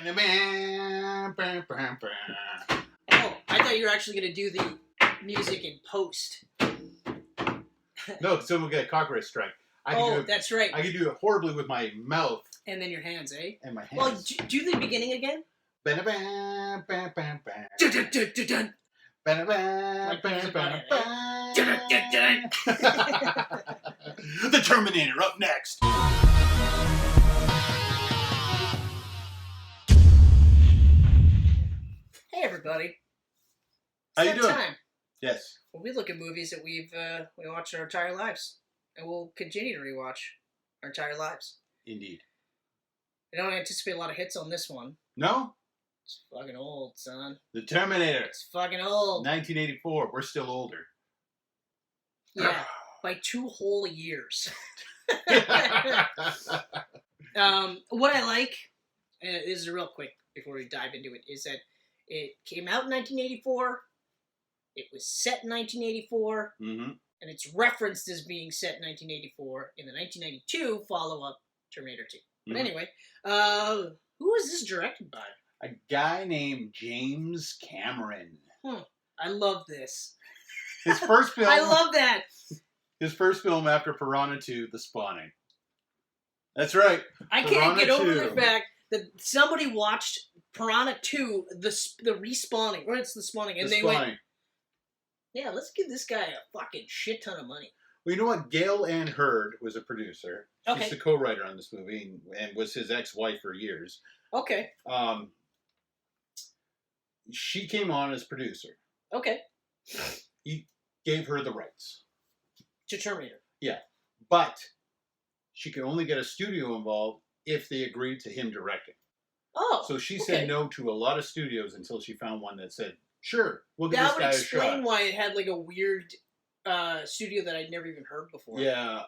Oh, I thought you were actually going to do the music in post. No, someone will get a copyright strike. That's right. I can do it horribly with my mouth. And then your hands, eh? And my hands. Well, do the beginning again. The Terminator up next. Hey everybody. How you doing? Time. Yes. Well, we look at movies that we watched our entire lives, and we'll continue to rewatch our entire lives. Indeed. I don't anticipate a lot of hits on this one. No? It's fucking old, son. The Terminator. It's fucking old. 1984. We're still older. Yeah, by 2 whole years. What I like, and this is real quick before we dive into it, is that it came out in 1984. It was set in 1984. Mm-hmm. And it's referenced as being set in 1984 in the 1992 follow-up Terminator 2. But anyway, who was this directed by? A guy named James Cameron. I love this. His first film. I love that. His first film after Piranha II, The Spawning. That's right. I can't get over the fact that somebody watched Piranha 2, the respawning, or it's the spawning, and they went, yeah, let's give this guy a fucking shit ton of money. Well, you know what? Gail Ann Hurd was a producer. She's the co-writer on this movie and was his ex-wife for years. Okay. She came on as producer. Okay. He gave her the rights. To Terminator. Yeah. But she could only get a studio involved if they agreed to him directing. Oh. So she said no to a lot of studios until she found one that said, sure, we'll give this guy a shot. That would explain why it had like a weird studio that I'd never even heard before. Yeah,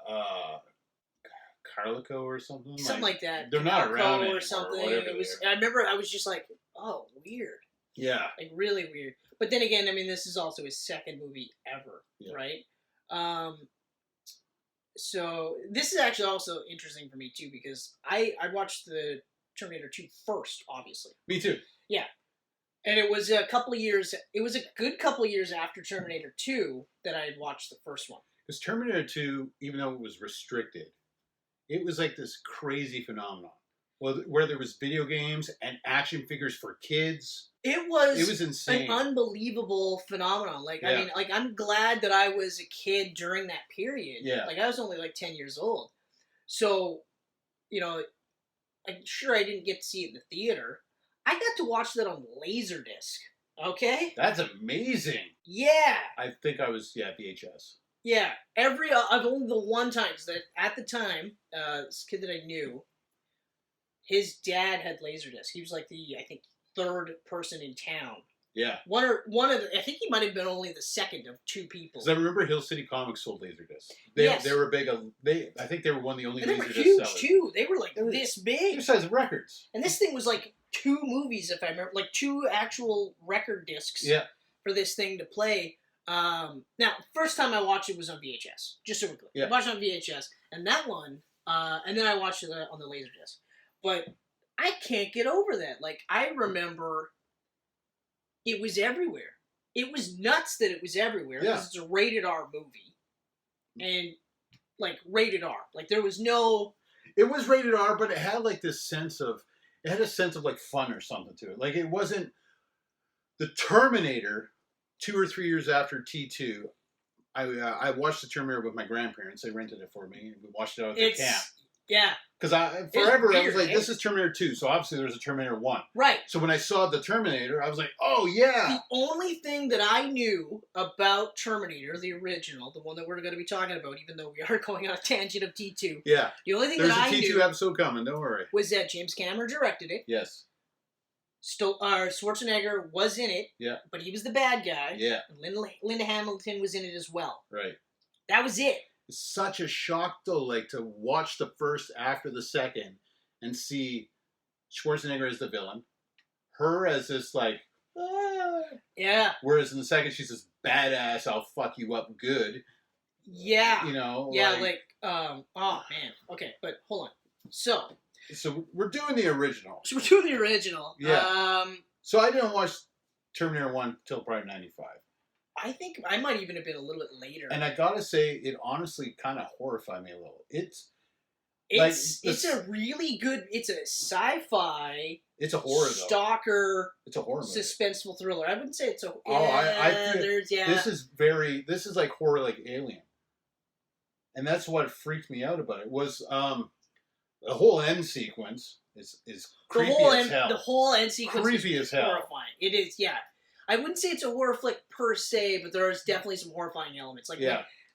Carlico or something. Something like that. They're not around anymore, or something. It was. I remember I was just like, oh, weird. Yeah. Like really weird. But then again, I mean, this is also his second movie ever, right? So this is actually also interesting for me too because I watched the Terminator 2 first, obviously. Me too. Yeah. And it was a couple of years. It was a good couple of years after Terminator 2 that I had watched the first one. Because Terminator 2, even though it was restricted, it was like this crazy phenomenon. Well, where there was video games and action figures for kids. It was insane. An unbelievable phenomenon. Like, I mean, like, I'm glad that I was a kid during that period. Yeah. Like, I was only like 10 years old. So, you know, I'm sure I didn't get to see it in the theater. I got to watch that on Laserdisc. Okay? That's amazing. Yeah. I think I was, VHS. Yeah. I've only the one time, because at the time, this kid that I knew, his dad had Laserdisc. He was like the, I think, third person in town. Yeah. I think he might have been only the second of 2 people. Because I remember Hill City Comics sold Laserdisc. They were big. I think they were one of the only Laserdisc sellers. They were huge too. They were like this big. The size of records. And this thing was like 2 movies, if I remember, like 2 actual record discs. Yeah. For this thing to play. Now, first time I watched it was on VHS. Just so we're clear. Yeah. I watched it on VHS, and that one, and then I watched it on the Laserdisc. But I can't get over that. Like, I remember it was everywhere. It was nuts that it was everywhere because it's a rated R movie. And, like, rated R. Like, there was no... It was rated R, but it had, like, this sense of... It had a sense of, like, fun or something to it. Like, it wasn't... The Terminator, 2 or 3 years after T2, I watched the Terminator with my grandparents. They rented it for me, and we watched it out at their camp. Yeah. Because I was like, this is Terminator 2, so obviously there's a Terminator 1. Right. So when I saw the Terminator, I was like, oh, yeah. The only thing that I knew about Terminator, the original, the one that we're going to be talking about, even though we are going on a tangent of T2. Yeah. The only thing there's that I knew... There's a T2 episode coming, don't worry. Was that James Cameron directed it. Yes. Schwarzenegger was in it. Yeah. But he was the bad guy. Yeah. And Linda Hamilton was in it as well. Right. That was it. It's such a shock, though, like, to watch the first after the second and see Schwarzenegger as the villain, her as this, like, yeah. Whereas in the second, she's this badass, I'll fuck you up good. Yeah. You know? Yeah, oh, man. Okay, but hold on. So, So we're doing the original. So we're doing the original. Yeah. So I didn't watch Terminator 1 till probably 95. I think I might even have been a little bit later. And I gotta say, it honestly kind of horrified me a little. It's a really good. It's a sci-fi. It's a horror though. Stalker. It's a horror movie. Suspenseful thriller. I wouldn't say it's a. This is like horror, like Alien, and that's what freaked me out about it. Was the whole end sequence is creepy as hell. The whole end sequence creepy as hell. Horrifying. It is. Yeah, I wouldn't say it's a horror flick per se, but there is definitely some horrifying elements. Like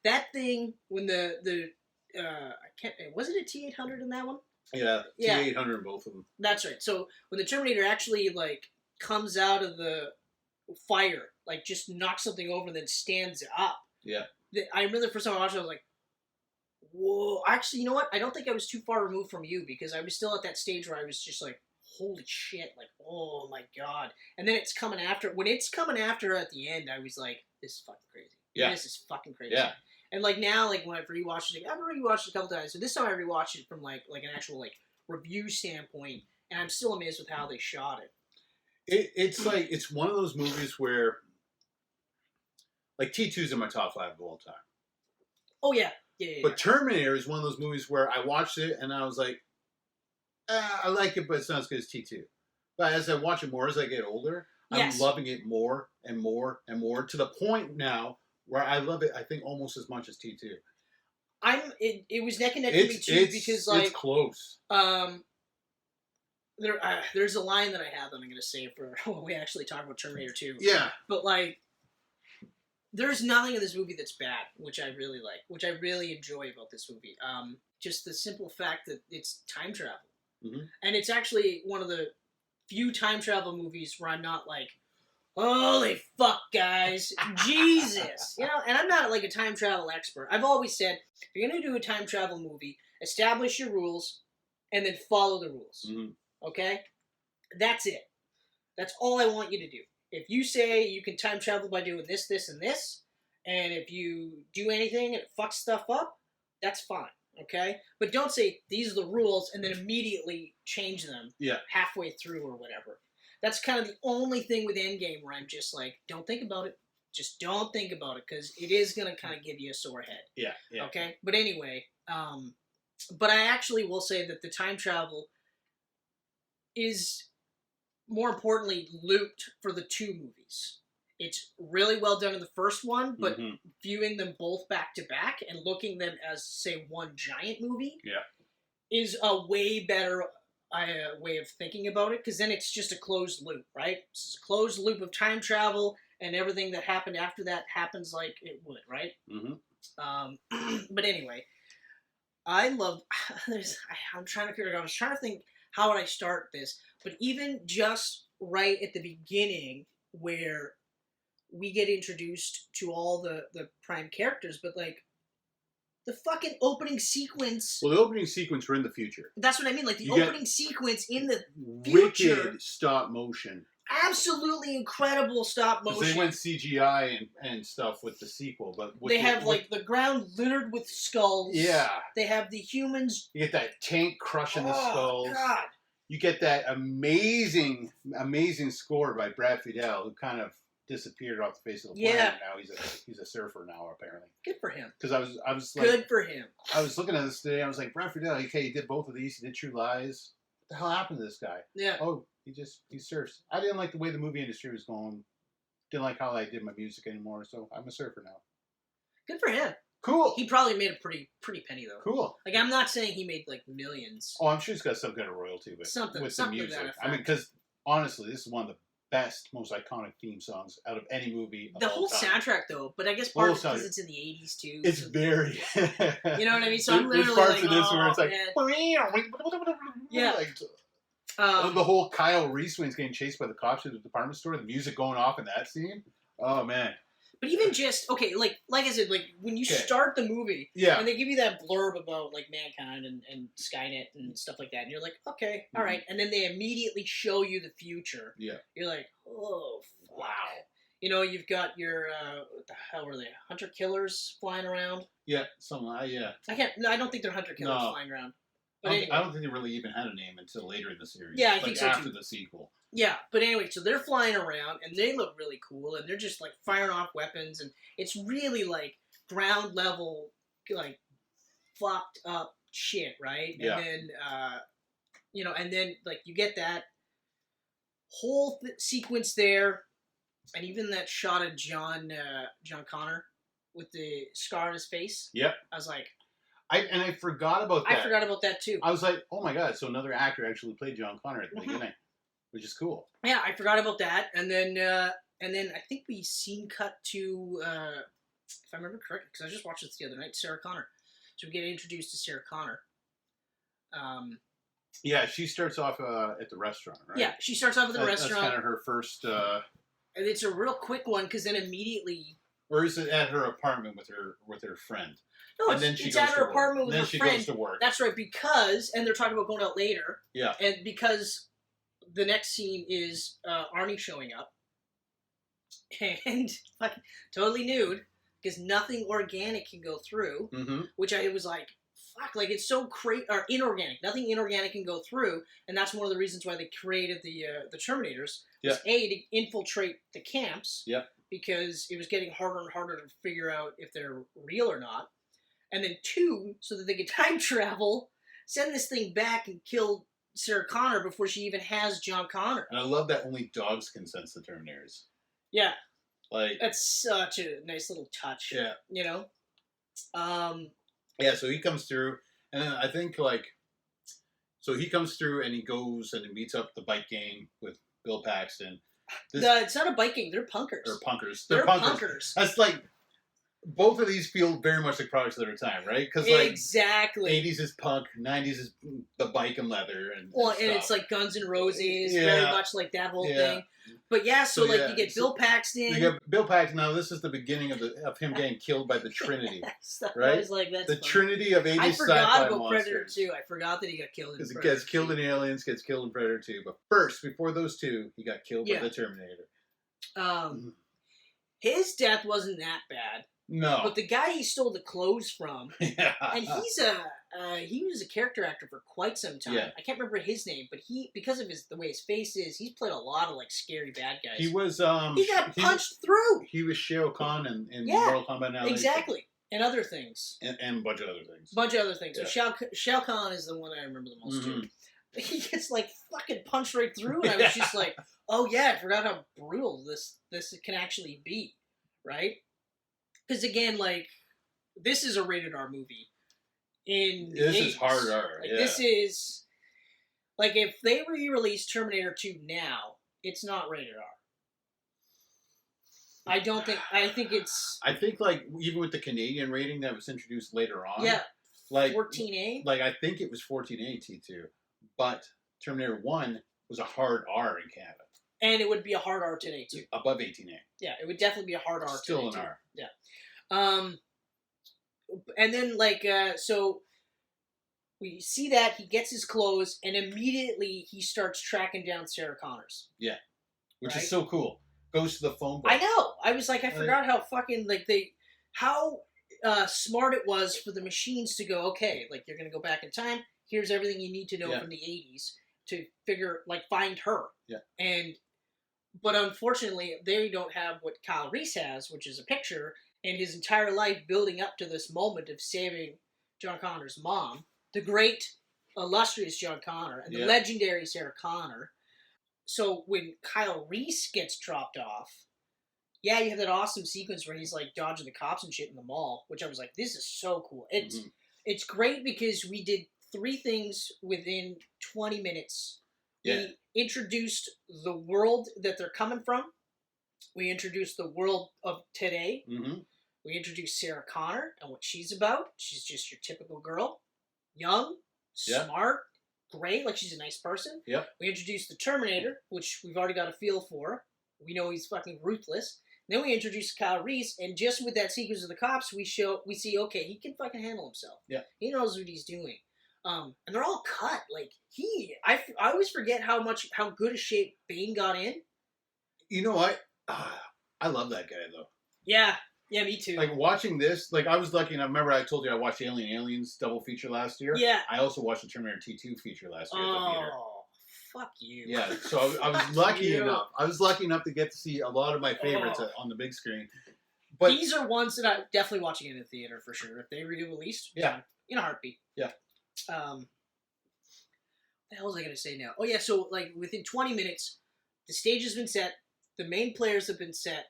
that thing when the I can't. Wasn't it T-800 in that one? Yeah, T-800 in both of them. That's right. So when the Terminator actually comes out of the fire, just knocks something over and then stands up. Yeah. I remember the first time I watched it, I was like, whoa. Actually, you know what? I don't think I was too far removed from you because I was still at that stage where I was just like, holy shit, oh my god. And then it's coming after. When it's coming after at the end, I was like, this is fucking crazy. Yeah. This is fucking crazy. Yeah. And now, when I've rewatched it, I've rewatched it a couple times. So this time I rewatched it from an actual review standpoint, and I'm still amazed with how they shot it. It's one of those movies where T2's in my top 5 of all time. Oh yeah. But Terminator is one of those movies where I watched it and I was like, I like it, but it's not as good as T2. But as I watch it more as I get older, I'm loving it more and more and more to the point now where I love it, I think, almost as much as T2. It was neck and neck for me too because it's close. There's a line that I have that I'm going to say for when we actually talk about Terminator 2. Yeah. But there's nothing in this movie that's bad, which I really like, which I really enjoy about this movie. Just the simple fact that it's time travel, and it's actually one of the few time travel movies where I'm not like, holy fuck, guys. Jesus. And I'm not a time travel expert. I've always said, if you're going to do a time travel movie, establish your rules and then follow the rules. Okay? That's it. That's all I want you to do. If you say you can time travel by doing this, this, and this, and if you do anything and it fucks stuff up, that's fine. Okay? But don't say, these are the rules, and then immediately change them halfway through or whatever. That's kind of the only thing with Endgame where I'm just like, don't think about it. Just don't think about it, because it is going to kind of give you a sore head. Yeah. Okay? But anyway, but I actually will say that the time travel is, more importantly, looped for the 2 movies. It's really well done in the first one, but viewing them both back to back and looking them as, say, one giant movie is a way better way of thinking about it, because then it's just a closed loop, right? It's a closed loop of time travel, and everything that happened after that happens like it would, right? But anyway, I love. I'm trying to figure out. I was trying to think, how would I start this? But even just right at the beginning, where we get introduced to all the prime characters, but the fucking opening sequence. Well, the opening sequence we're in the future. That's what I mean. The opening sequence in the future. Wicked stop motion. Absolutely incredible stop motion. They went CGI and stuff with the sequel, but they have the ground littered with skulls. Yeah. They have the humans. You get that tank crushing the skulls. Oh God. You get that amazing score by Brad Fiedel, who kind of disappeared off the face of the planet. Now he's a surfer now, apparently. Good for him. Because I was like, good for him. I was looking at this today. I was like, Brad Fiedel. Okay, he did both of these. He did True Lies. What the hell happened to this guy? Yeah. Oh, he surfs. I didn't like the way the movie industry was going. Didn't like how I did my music anymore. So I'm a surfer now. Good for him. Cool. He probably made a pretty penny though. Cool. I'm not saying he made millions. Oh, I'm sure he's got some kind of royalty with the music. I mean, because honestly, this is one of the best, most iconic theme songs out of any movie. The whole soundtrack, though, but I guess part of it because it's in the 80s too. It's very. You know what I mean? So I'm literally there's parts of this where it's like. Yeah. The whole Kyle Reese when he's getting chased by the cops at the department store, the music going off in that scene. Oh man. But even just like I said, when you start the movie, and they give you that blurb about mankind and Skynet and stuff like that, and you're like, okay, all right, and then they immediately show you the future. Yeah, you're like, oh, fuck. Wow. You've got your what the hell were they? Hunter killers flying around. Yeah, something. Yeah. I don't think they're hunter killers flying around. But anyway. I don't think they really even had a name until later in the series. Yeah, I think so after too. the sequel. Yeah, but anyway, so they're flying around, and they look really cool, and they're just, like, firing off weapons, and it's really, like, ground level, like, fucked up shit, right? Yeah. And then, and then, like, you get that whole sequence there, and even that shot of John Connor with the scar on his face. Yep. I was like... I forgot about that. I forgot about that, too. I was like, oh my god, so another actor actually played John Connor at the beginning. Which is cool. Yeah, I forgot about that, and then I think we scene cut to, if I remember correctly, because I just watched this the other night, Sarah Connor. So we get introduced to Sarah Connor. Yeah, she starts off at the restaurant, right? Yeah, she starts off at the restaurant. That's kind of her first. And it's a real quick one because then immediately. Or is it at her apartment with her friend? No, it's at her apartment with her friend. Then she goes to work. That's right, and they're talking about going out later. Yeah. And because the next scene is Arnie showing up, and like totally nude because nothing organic can go through. Mm-hmm. Which I was like, fuck, like it's so crazy or inorganic. Nothing inorganic can go through, and that's one of the reasons why they created the Terminators. Yeah. Was A, to infiltrate the camps. Yeah. Because it was getting harder and harder to figure out if they're real or not, and then 2, so that they could time travel, send this thing back and kill Sarah Connor before she even has John Connor. And I love that only dogs can sense the Terminators. Yeah. Like... That's such a nice little touch. Yeah. You know? Yeah, so he comes through, and then I think, like... So he comes through, and he goes and he meets up the bike gang with Bill Paxton. It's not a bike gang, they're punkers. Or punkers. They're punkers. That's like... Both of these feel very much like products of their time, right? Because like exactly, 80s is punk, 90s is the bike and leather, and it's like Guns N' Roses, very much like that whole thing. But so you get Bill Paxton. You get Bill Paxton. Now this is the beginning of him getting killed by the Trinity, right? I was like, that's the funny. Trinity of 80s sci-fi monsters. I forgot about Predator 2. I forgot that he got killed in Predator 2. Because it gets killed in Aliens, gets killed in Predator 2. But first, before those two, he got killed by the Terminator. His death wasn't that bad. No. But the guy he stole the clothes from, and he was a character actor for quite some time. Yeah. I can't remember his name, but because of the way his face is, he's played a lot of like scary bad guys. He was he got punched through. He was Shao Kahn in Mortal Kombat now. Exactly. And other things. And a bunch of other things. Yeah. So Shao Kahn is the one I remember the most too. He gets like fucking punched right through, and I was just like, oh yeah, I forgot how brutal this can actually be, right? Because again, like, this is a rated R movie. This is hard R. Like, this is like if they re-release Terminator 2 now, it's not rated R. I don't think. I think it's. I think like even with the Canadian rating that was introduced later on. Yeah. Like 14A. Like I think it was 14A T2, but Terminator 1 was a hard R in Canada. And it would be a hard R today too. Above 18A. Yeah, it would definitely be a hard R. Still today, an too. R. Yeah. And then so we see that he gets his clothes, and immediately he starts tracking down Sarah Connor's. Yeah, which is so cool. Goes to the phone book. I know. I was like, I forgot how fucking how smart it was for the machines to go. Okay, like you're gonna go back in time. Here's everything you need to know from the 80s to find her. Yeah. But unfortunately, they don't have what Kyle Reese has, which is a picture, and his entire life building up to this moment of saving John Connor's mom, the great, illustrious John Connor, and the legendary Sarah Connor. So when Kyle Reese gets dropped off, you have that awesome sequence where he's like dodging the cops and shit in the mall, which I was like, this is so cool. It's great because we did 3 things within 20 minutes. Yeah. We introduced the world that they're coming from. We introduced the world of today. Mm-hmm. We introduced Sarah Connor and what she's about. She's just your typical girl. Young, smart, great, like she's a nice person. Yep. We introduced the Terminator, which we've already got a feel for. We know he's fucking ruthless. Then we introduced Kyle Reese, and just with that sequence of the cops, we see, okay, he can fucking handle himself. Yeah. He knows what he's doing. And they're all cut. Like, I always forget how good a shape Bane got in. You know what? I love that guy, though. Yeah. Yeah, me too. Like, watching this, like, I was lucky enough. Remember, I told you I watched Aliens double feature last year? Yeah. I also watched the Terminator T2 feature last year at the theater. Oh, fuck you. Yeah, so I was lucky enough. I was lucky enough to get to see a lot of my favorites on the big screen. But these are ones that I'm definitely watching in the theater for sure. If they re-released, yeah, in a heartbeat. Yeah. What the hell was I going to say now? Oh, yeah, so, like, within 20 minutes, the stage has been set, the main players have been set,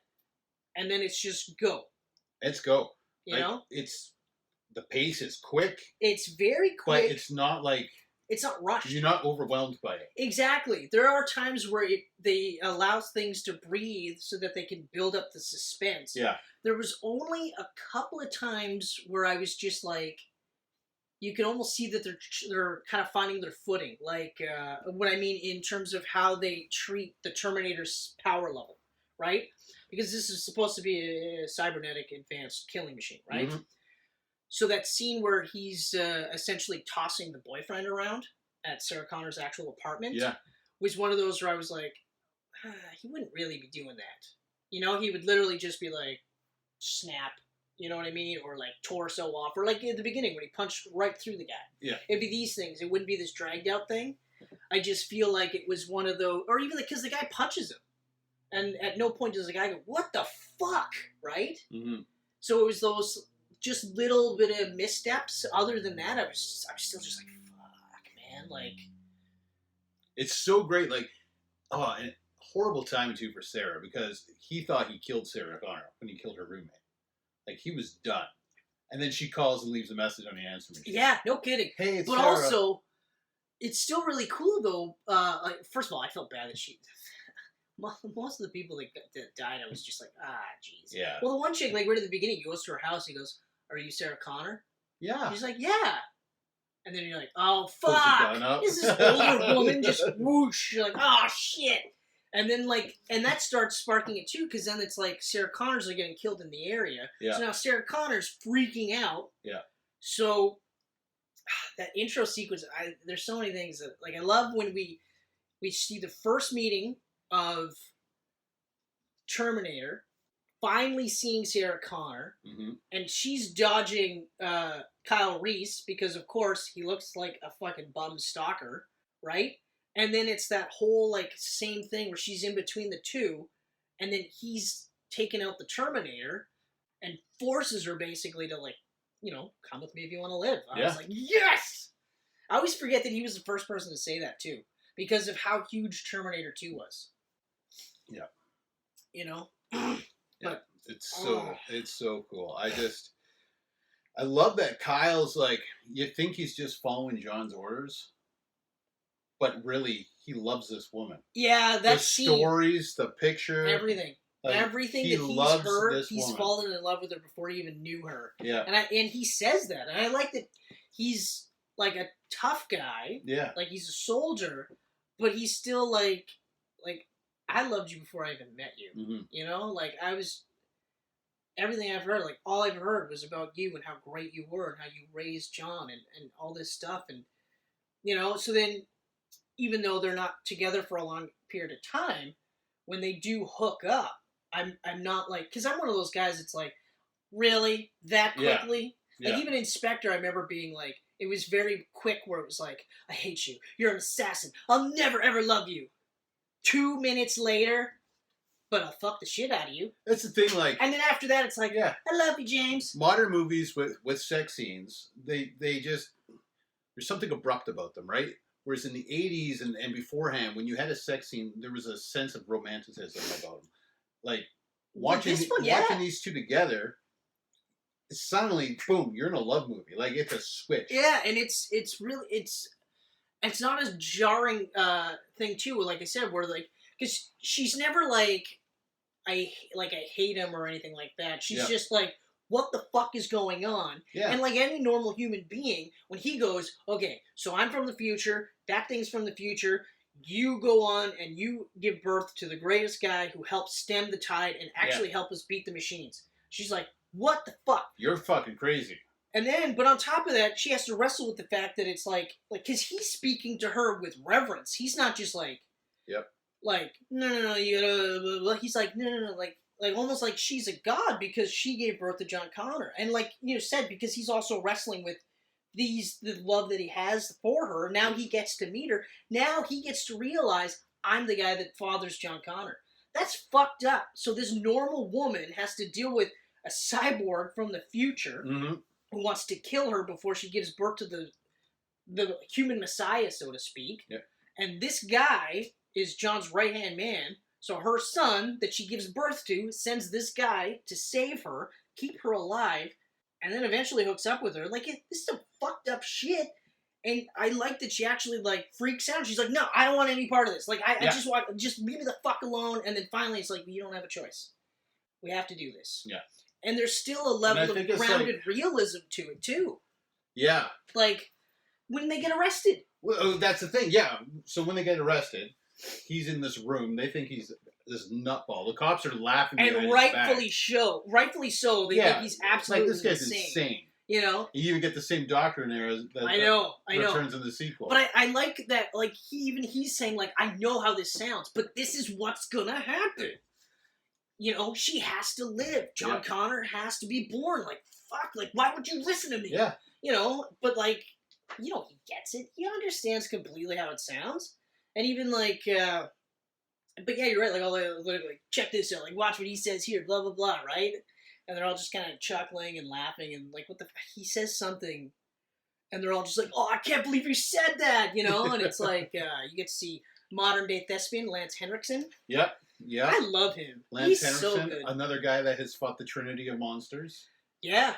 and then it's just go. Let's go. You know? The pace is quick. It's very quick. But it's not like... It's not rushed. You're not overwhelmed by it. Exactly. There are times where they allows things to breathe so that they can build up the suspense. Yeah. There was only a couple of times where I was just like... You can almost see that they're kind of finding their footing. Like, what I mean in terms of how they treat the Terminator's power level, right? Because this is supposed to be a cybernetic advanced killing machine, right? Mm-hmm. So that scene where he's essentially tossing the boyfriend around at Sarah Connor's actual apartment was one of those where I was like, he wouldn't really be doing that. You know, he would literally just be like, snap. You know what I mean? Or like torso off. Or like at the beginning when he punched right through the guy. Yeah. It'd be these things. It wouldn't be this dragged out thing. I just feel like it was one of those... Or even because the guy punches him. And at no point does the guy go, what the fuck? Right? Mm-hmm. So it was those just little bit of missteps. Other than that, I was still just like, fuck, man. Like... It's so great. Like, and horrible timing too for Sarah. Because he thought he killed Sarah Connor when he killed her roommate. Like, he was done. And then she calls and leaves a message on the answer machine. Yeah, no kidding. Hey, it's But Sarah. Also, it's still really cool, though. Like, first of all, I felt bad that she... Most of the people that died, I was just like, jeez. Yeah. Well, the one chick, like, right at the beginning, he goes to her house, he goes, are you Sarah Connor? Yeah. She's like, yeah. And then you're like, oh, fuck. This is older woman just whoosh. You're like, oh, shit. And then, like, and that starts sparking it, too, because then it's like Sarah Connors are getting killed in the area. Yeah. So now Sarah Connor's freaking out. Yeah. So, that intro sequence, there's so many things that, like, I love when we see the first meeting of Terminator, finally seeing Sarah Connor, and she's dodging Kyle Reese, because, of course, he looks like a fucking bum stalker, right? And then it's that whole, like, same thing where she's in between the two, and then he's taken out the Terminator and forces her basically to, like, you know, come with me if you want to live. I was like, yes! I always forget that he was the first person to say that, too, because of how huge Terminator 2 was. Yeah. You know? But it's so cool. I love that Kyle's, like, you think he's just following John's orders, but really, he loves this woman. Yeah, that scene. The stories, the picture. Everything. Like, everything that he's heard, he's fallen in love with her before he even knew her. Yeah. And he says that. And I like that he's, like, a tough guy. Yeah. Like, he's a soldier, but he's still, like, I loved you before I even met you. Mm-hmm. You know? Like, everything I've heard, like, all I've heard was about you and how great you were and how you raised John and all this stuff. And, you know, so then... Even though they're not together for a long period of time, when they do hook up, I'm not like... Because I'm one of those guys that's like, really? That quickly? Yeah. Like, even Inspector, I remember being like... It was very quick where it was like, I hate you. You're an assassin. I'll never, ever love you. 2 minutes later, but I'll fuck the shit out of you. That's the thing, like... And then after that, it's like, I love you, James. Modern movies with sex scenes, they just... There's something abrupt about them, right? Whereas in the 80s and beforehand, when you had a sex scene, there was a sense of romanticism about them. Like, watching these two together, suddenly, boom, you're in a love movie. Like, it's a switch. Yeah, and it's really, it's not as jarring thing, too, like I said, where, like, because she's never like, I hate him or anything like that. She's just like, what the fuck is going on? Yeah. And like any normal human being, when he goes, okay, so I'm from the future, that thing's from the future, you go on and you give birth to the greatest guy who helped stem the tide and actually help us beat the machines. She's like, what the fuck? You're fucking crazy. And then, but on top of that, she has to wrestle with the fact that it's like, because he's speaking to her with reverence. He's not just like, like, no, you gotta, he's like, no, like, like almost like she's a god because she gave birth to John Connor, and like said, because he's also wrestling with the love that he has for her. Now he gets to meet her. Now he gets to realize I'm the guy that fathers John Connor. That's fucked up. So this normal woman has to deal with a cyborg from the future Mm-hmm. who wants to kill her before she gives birth to the human messiah, so to speak. Yep. And this guy is John's right-hand man. So her son that she gives birth to sends this guy to save her, keep her alive, and then eventually hooks up with her. Like, this is some fucked up shit. And I like that she actually, like, freaks out. She's like, no, I don't want any part of this. Like, I just want, just leave me the fuck alone. And then finally it's like, you don't have a choice. We have to do this. Yeah. And there's still a level of grounded realism to it, too. Yeah. Like, when they get arrested. Well, that's the thing, yeah. So when they get arrested, he's in this room. They think he's this nutball. The cops are laughing at him. And rightfully so. They think he's absolutely like, this guy's insane. You even get the same doctor in there as that I know. returns in the sequel. But I like that, like, he's saying, like, I know how this sounds, but this is what's gonna happen. She has to live. John Connor has to be born. Like, fuck, like, why would you listen to me? Yeah. But, like, he gets it. He understands completely how it sounds. And even, like, but yeah, you're right, like, all like, check this out, like, watch what he says here, blah, blah, blah, right? And they're all just kind of chuckling and laughing, and, like, what the he says something, and they're all just like, oh, I can't believe you said that, and it's like, you get to see modern-day thespian Lance Henriksen. Yep. Yeah. I love him. Lance He's Henriksen, so good. another guy that has fought the trinity of monsters. Yeah.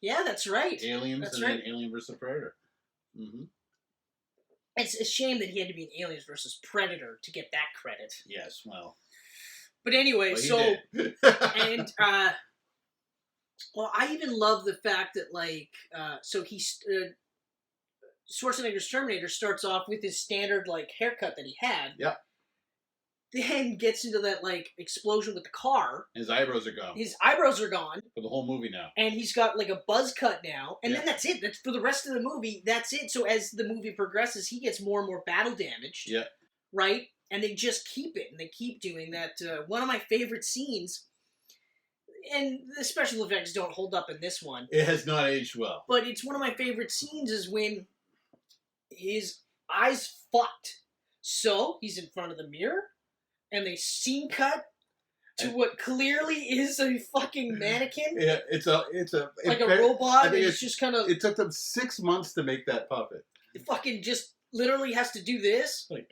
Yeah, that's right. Aliens that's and right. then Alien vs. Predator. Mm-hmm. It's a shame that he had to be in Aliens vs. Predator to get that credit. Yes, well. But anyway, well, and, well, I even love the fact that, like, so Schwarzenegger's Terminator starts off with his standard, like, haircut that he had. Yep. Then gets into that, like, explosion with the car. His eyebrows are gone. His eyebrows are gone. For the whole movie now. And he's got, like, a buzz cut now. And then that's it. That's for the rest of the movie. That's it. So as the movie progresses, he gets more and more battle damaged. Yeah. Right? And they just keep it. And they keep doing that. One of my favorite scenes, and the special effects don't hold up in this one. It has not aged well. But it's one of my favorite scenes is when his eyes fucked. So he's in front of the mirror. And they scene cut to what clearly is a fucking mannequin. Yeah, it's a robot. And it's just kind of. It took them 6 months to make that puppet. It fucking just literally has to do this, like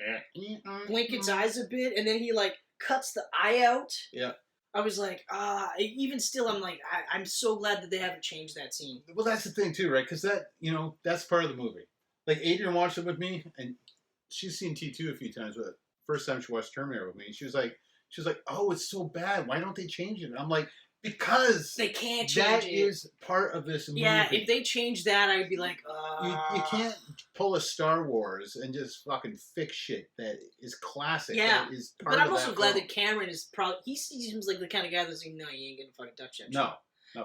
blink its eyes a bit, and then he like cuts the eye out. Yeah. I was like, even still, I'm like, I'm so glad that they haven't changed that scene. Well, that's the thing too, right? Because that, that's part of the movie. Like Adrian watched it with me, and she's seen T2 a few times, but first time she watched Terminator with me, she was like, oh, it's so bad. Why don't they change it? And I'm like, because they can't change that it. is part of this movie. Yeah, if they change that, I'd be like, You can't pull a Star Wars and just fucking fix shit that is classic. Yeah, that is part but I'm of also that glad film. that Cameron is probably, he seems like the kind of guy that's like, no, you ain't gonna fucking touch that shit. No.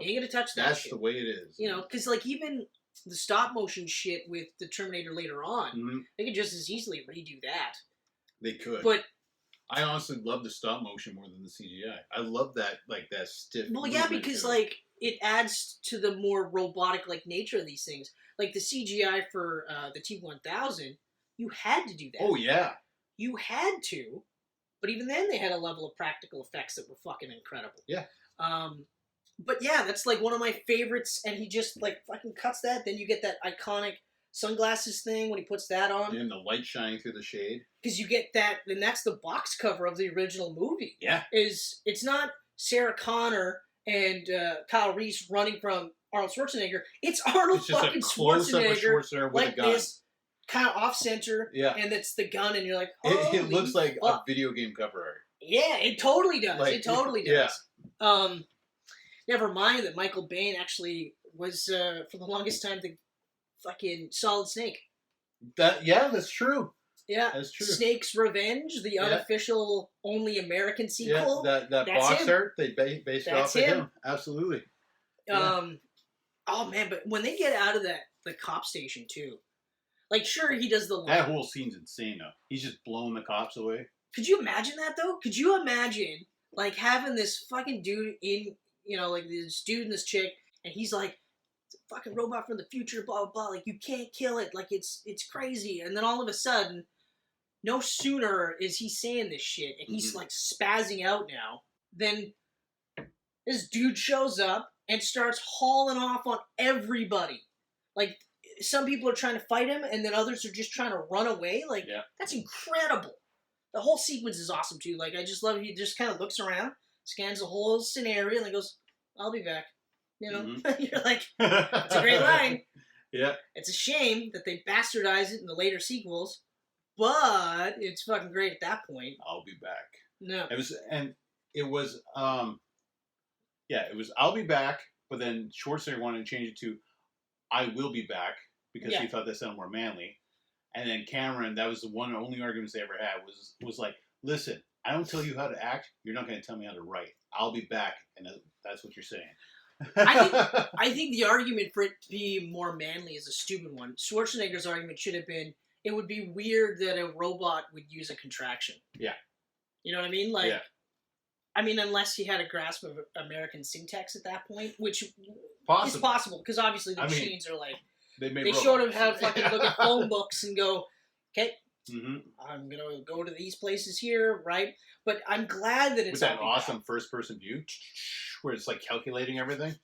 You ain't gonna touch that That's shit. the way it is. Because like even the stop motion shit with the Terminator later on, they could just as easily redo that. They could. But I honestly love the stop motion more than the CGI. I love that, like, that stiff. Well, yeah, because, like, it adds to the more robotic-like nature of these things. Like, the CGI for the T-1000, you had to do that. Oh, yeah. You had to, but even then they had a level of practical effects that were fucking incredible. Yeah. But, yeah, that's, like, one of my favorites, and he just, like, fucking cuts that. Then you get that iconic sunglasses thing when he puts that on. And the light shining through the shade. Because you get that, and that's the box cover of the original movie. Yeah. It's not Sarah Connor and Kyle Reese running from Arnold Schwarzenegger. It's Arnold fucking Schwarzenegger with like a gun. this, kind of off-center, and it's the gun, and you're like, it looks like fuck. a video game cover art. Yeah, it totally does. Like, it totally does. Yeah. Never mind that Michael Bain actually was, for the longest time, the fucking Solid Snake. That's true. Yeah, that's true. Snake's Revenge, the unofficial only American sequel. Yeah, that box art, they based it off of him. Absolutely. Oh man, but when they get out of the cop station too, like sure he does the line. That whole scene's insane though. He's just blowing the cops away. Could you imagine that though? Could you imagine Like having this fucking dude in, like this dude and this chick, and he's like, it's a fucking robot from the future, blah, blah, blah. Like, you can't kill it. Like, it's crazy. And then all of a sudden, no sooner is he saying this shit, and he's like spazzing out now, then this dude shows up and starts hauling off on everybody. Like, some people are trying to fight him, and then others are just trying to run away. Like, that's incredible. The whole sequence is awesome, too. Like, I just love it. He just kind of looks around, scans the whole scenario, and then goes, I'll be back. You know? You're like, it's a great line. Yeah. It's a shame that they bastardized it in the later sequels, but it's fucking great at that point. I'll be back. No. It was I'll be back, but then Schwarzenegger wanted to change it to I will be back because he thought that sounded more manly. And then Cameron, that was the only arguments they ever had was like, listen, I don't tell you how to act. You're not going to tell me how to write. I'll be back, and that's what you're saying. I think the argument for it to be more manly is a stupid one. Schwarzenegger's argument should have been, it would be weird that a robot would use a contraction. Yeah. You know what I mean? Like, I mean, unless he had a grasp of American syntax at that point, which is possible, because obviously the machines are like, they showed him how to fucking look at phone books and go, okay, I'm going to go to these places here, right? But I'm glad that it's with that awesome first-person view where it's like calculating everything.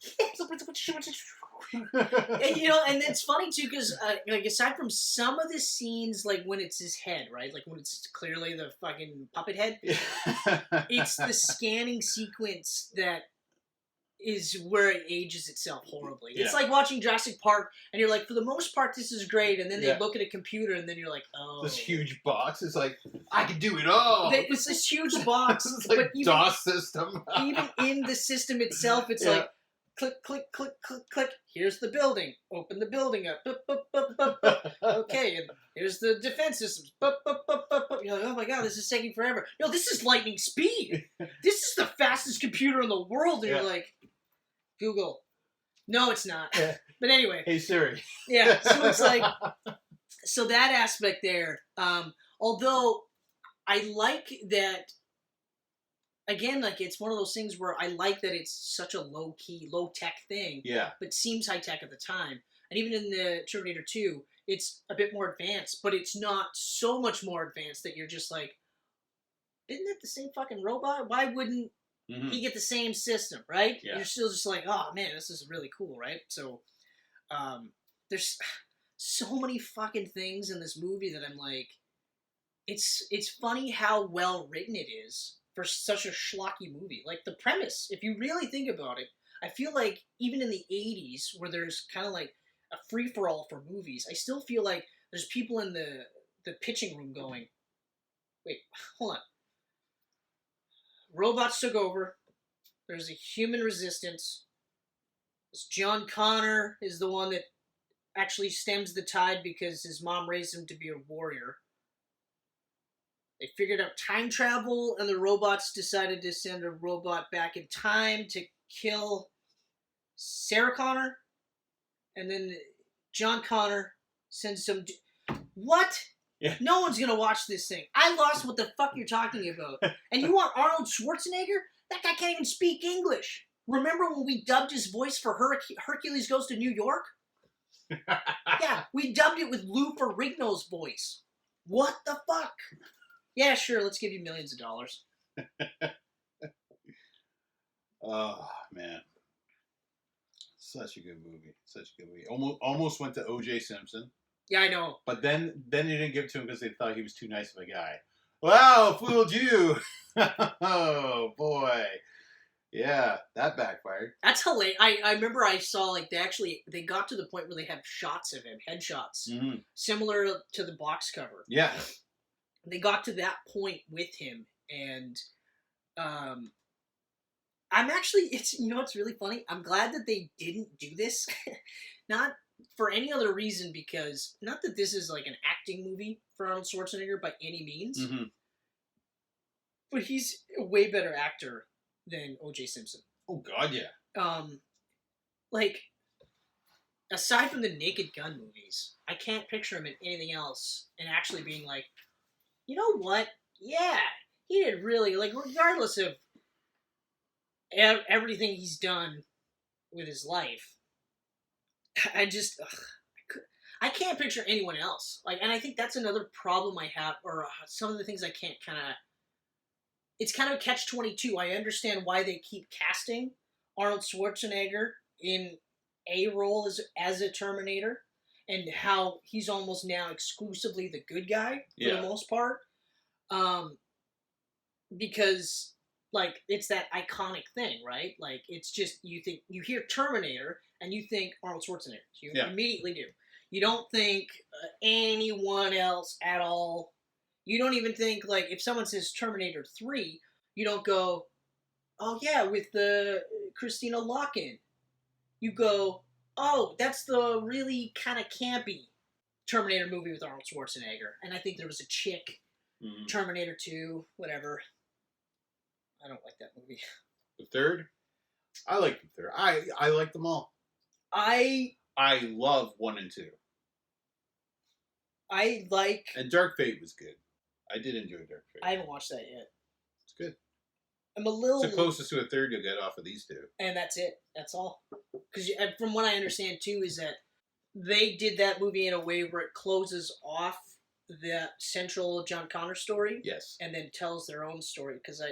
And, and it's funny too because like aside from some of the scenes, like when it's his head, right? Like when it's clearly the fucking puppet head, it's the scanning sequence that is where it ages itself horribly. Yeah. It's like watching Jurassic Park, and you're like, for the most part, this is great, and then they look at a computer, and then you're like, oh. This huge box is like, I can do it all. It's this huge box. It's like DOS system. Even in the system itself, it's like, click, click, click, click, click. Here's the building. Open the building up. Bup, bup, bup, bup, bup. Okay, and here's the defense systems. Bup, bup, bup, bup, bup. You're like, oh my god, this is taking forever. No, this is lightning speed. This is the fastest computer in the world. And you're like, Google. No, it's not. Yeah. But anyway. Hey, Siri. Yeah, so it's like, so that aspect there, although I like that, again, like it's one of those things where I like that it's such a low-key, low-tech thing. Yeah. But seems high-tech at the time. And even in the Terminator 2, it's a bit more advanced, but it's not so much more advanced that you're just like, isn't that the same fucking robot? Why wouldn't he get the same system, right? Yeah. You're still just like, oh man, this is really cool, right? So, there's so many fucking things in this movie that I'm like, it's funny how well written it is for such a schlocky movie. Like the premise, if you really think about it, I feel like even in the 80s where there's kind of like a free-for-all for movies, I still feel like there's people in the pitching room going, wait, hold on. Robots took over. There's a human resistance. This John Connor is the one that actually stems the tide because his mom raised him to be a warrior. They figured out time travel, and the robots decided to send a robot back in time to kill Sarah Connor. And then John Connor sends some... What? Yeah. No one's gonna watch this thing. I lost what the fuck you're talking about. And you want Arnold Schwarzenegger? That guy can't even speak English. Remember when we dubbed his voice for Hercules Goes to New York? Yeah, we dubbed it with Lou Ferrigno's voice. What the fuck? Yeah, sure, let's give you millions of dollars. Oh, man. Such a good movie. Such a good movie. Almost went to O.J. Simpson. Yeah, I know. But then they didn't give it to him because they thought he was too nice of a guy. Wow, fooled you. Oh, boy. Yeah, that backfired. That's hilarious. I remember I saw, like, they got to the point where they have shots of him, headshots, similar to the box cover. Yeah. They got to that point with him, and I'm actually, it's really funny. I'm glad that they didn't do this. Not for any other reason, because not that this is like an acting movie for Arnold Schwarzenegger by any means, but he's a way better actor than O.J. Simpson. Oh God, yeah. Like, aside from the Naked Gun movies, I can't picture him in anything else and actually being like, you know what? Yeah, he did really, like, regardless of everything he's done with his life, I just I can't picture anyone else. Like, and I think that's another problem I have, or some of the things I can't kind of. It's kind of catch-22. I understand why they keep casting Arnold Schwarzenegger in a role as a Terminator, and how he's almost now exclusively the good guy for the most part, because like it's that iconic thing, right? Like it's just you hear Terminator and you think Arnold Schwarzenegger. You immediately do. You don't think anyone else at all. You don't even think like if someone says Terminator 3, you don't go, oh yeah, with the Christina Loken. You go, oh, that's the really kind of campy Terminator movie with Arnold Schwarzenegger. And I think there was a chick, Terminator 2, whatever. I don't like that movie. The third? I like the third. I like them all. I love 1 and 2. And Dark Fate was good. I did enjoy Dark Fate. I haven't watched that yet. It's good. I'm a little... It's the closest to a third you'll get off of these two. And that's it. That's all. Because from what I understand, too, is that they did that movie in a way where it closes off the central John Connor story. Yes. And then tells their own story. Because I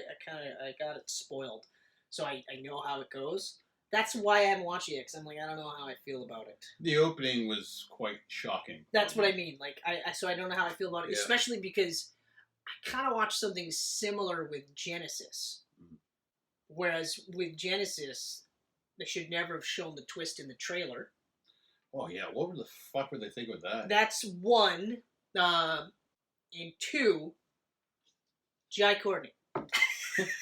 got it spoiled. So I know how it goes. That's why I'm watching it. Because I'm like, I don't know how I feel about it. The opening was quite shocking. That's what I mean. Like, so I don't know how I feel about it. Yeah. Especially because I kind of watched something similar with Genesis. Whereas with Genesis, they should never have shown the twist in the trailer. Oh, yeah. What the fuck were they thinking with that? That's 1. And 2, Jai Courtney.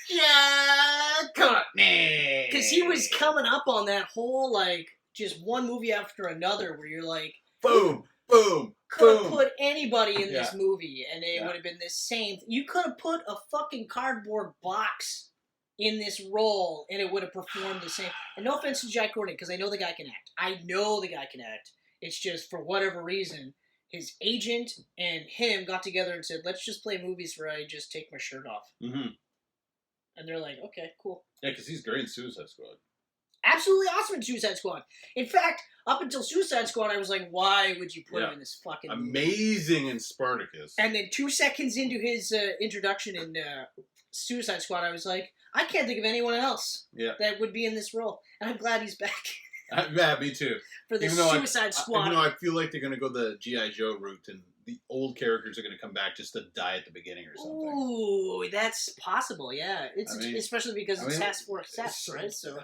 Yeah, Courtney! Because he was coming up on that whole, like, just one movie after another where you're like... Boom! Boom! Could have put anybody in this movie and it would have been the same. You could have put a fucking cardboard box in this role, and it would have performed the same. And no offense to Jai Courtney, because I know the guy can act. I know the guy can act. It's just, for whatever reason, his agent and him got together and said, let's just play movies where I just take my shirt off. Mm-hmm. And they're like, okay, cool. Yeah, because he's great in Suicide Squad. Absolutely awesome in Suicide Squad. In fact, up until Suicide Squad, I was like, why would you put him in this fucking movie? Amazing in Spartacus. And then 2 seconds into his introduction in Suicide Squad, I was like, I can't think of anyone else that would be in this role. And I'm glad he's back. Yeah, me too. For the Suicide Squad. Even though I feel like they're going to go the G.I. Joe route and the old characters are going to come back just to die at the beginning or something. Ooh, that's possible, yeah. Especially because it's Task Force X, right? So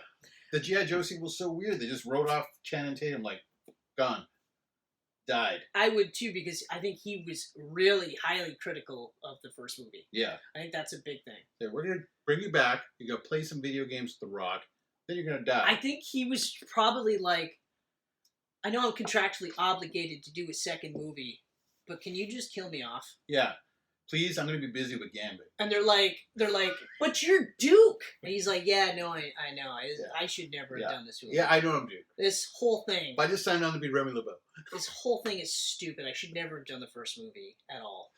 the G.I. Joe sequel's so weird. They just wrote off Channing Tatum like, gone. Died. I would too, because I think he was really highly critical of the first movie. Yeah. I think that's a big thing. Yeah, we're going to bring you back. You're going to play some video games with The Rock. Then you're going to die. I think he was probably like, I know I'm contractually obligated to do a second movie, but can you just kill me off? Yeah. Please, I'm going to be busy with Gambit. And they're like, but you're Duke. And he's like, yeah, no, I know. I should never have done this movie. Yeah, I know I'm Duke. This whole thing. But I just signed on to be Remy LeBeau. This whole thing is stupid. I should never have done the first movie at all.